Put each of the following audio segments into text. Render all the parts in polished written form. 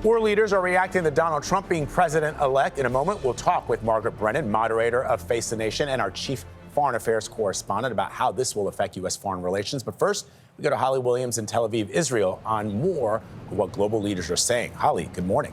World leaders are reacting to Donald Trump being president-elect. In a moment, we'll talk with Margaret Brennan, moderator of Face the Nation, and our chief foreign affairs correspondent about how this will affect U.S. foreign relations. But first, we go to Holly Williams in Tel Aviv, Israel, on more of what global leaders are saying. Holly, good morning.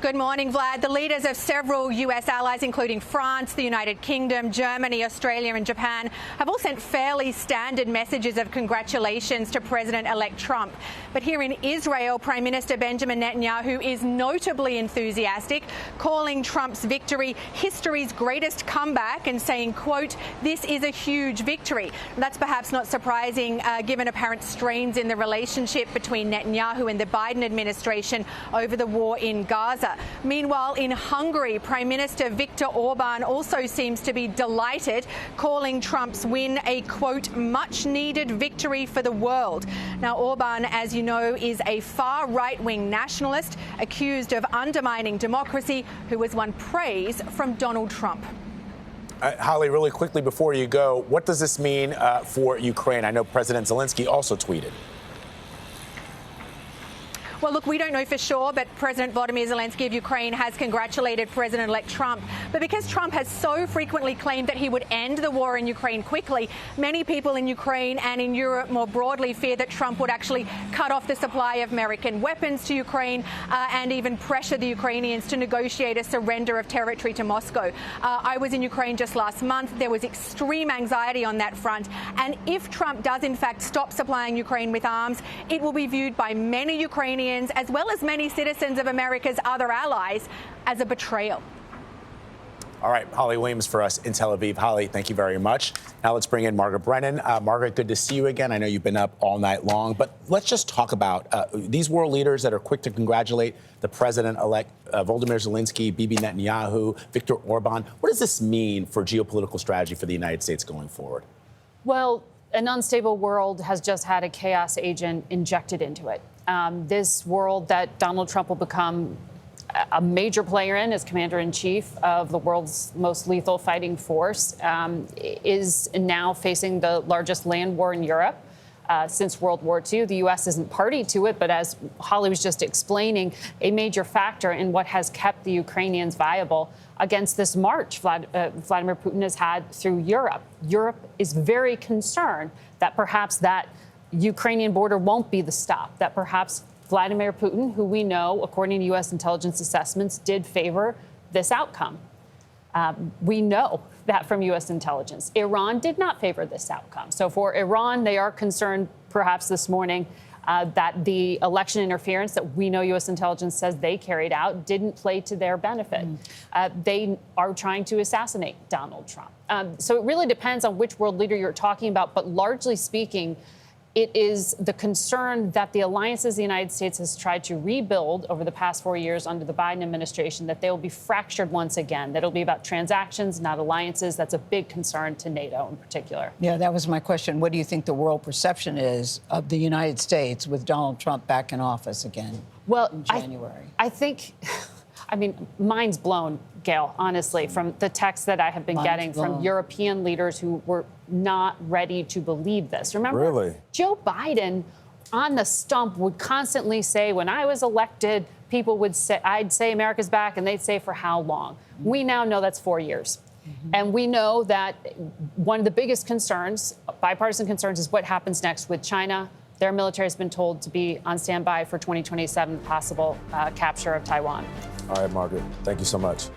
Good morning, Vlad. The leaders of several U.S. allies, including France, the United Kingdom, Germany, Australia and Japan, have all sent fairly standard messages of congratulations to President-elect Trump. But here in Israel, Prime Minister Benjamin Netanyahu is notably enthusiastic, calling Trump's victory history's greatest comeback and saying, quote, "This is a huge victory." That's perhaps not surprising, given apparent strains in the relationship between Netanyahu and the Biden administration over the war in Gaza. Meanwhile, in Hungary, Prime Minister Viktor Orban also seems to be delighted, calling Trump's win a, quote, much-needed victory for the world. Now, Orban, as you know, is a far right-wing nationalist accused of undermining democracy, who has won praise from Donald Trump. Holly, really quickly before you go, what does this mean for Ukraine? I know President Zelensky also tweeted. Well, look, we don't know for sure, but President Volodymyr Zelensky of Ukraine has congratulated President-elect Trump. But because Trump has so frequently claimed that he would end the war in Ukraine quickly, many people in Ukraine and in Europe more broadly fear that Trump would actually cut off the supply of American weapons to Ukraine and even pressure the Ukrainians to negotiate a surrender of territory to Moscow. I was in Ukraine just last month. There was extreme anxiety on that front. And if Trump does, in fact, stop supplying Ukraine with arms, it will be viewed by many Ukrainians, as well as many citizens of America's other allies, as a betrayal. All right, Holly Williams for us in Tel Aviv. Holly, thank you very much. Now let's bring in Margaret Brennan. Margaret, good to see you again. I know you've been up all night long, but let's just talk about these world leaders that are quick to congratulate the president-elect Volodymyr Zelensky, Bibi Netanyahu, Viktor Orban. What does this mean for geopolitical strategy for the United States going forward? Well, an unstable world has just had a chaos agent injected into it. This world that Donald Trump will become a major player in as commander-in-chief of the world's most lethal fighting force is now facing the largest land war in Europe since World War II. The U.S. isn't party to it, but as Holly was just explaining, a major factor in what has kept the Ukrainians viable against this march Vladimir Putin has had through Europe. Europe is very concerned that perhaps that Ukrainian border won't be the stop, that perhaps Vladimir Putin, who we know, according to U.S. intelligence assessments, did favor this outcome. We know that from U.S. intelligence. Iran did not favor this outcome. So for Iran, they are concerned, perhaps this morning, that the election interference that we know U.S. intelligence says they carried out didn't play to their benefit. They are trying to assassinate Donald Trump. So it really depends on which world leader you're talking about. But largely speaking, it is the concern that the alliances the United States has tried to rebuild over the past 4 years under the Biden administration, that they will be fractured once again, that it'll be about transactions, not alliances. That's a big concern to NATO in particular. Yeah, that was my question. What do you think the world perception is of the United States with Donald Trump back in office again in January? I think, I mean, mind's blown, Gayle, honestly, from the texts that I have been getting from European leaders who were not ready to believe this. Remember, Joe Biden on the stump would constantly say, when I was elected, people would say, I'd say America's back, and they'd say, for how long? We now know that's 4 years. And we know that one of the biggest concerns, bipartisan concerns, is what happens next with China. Their military has been told to be on standby for 2027, possible capture of Taiwan. All right, Margaret, thank you so much.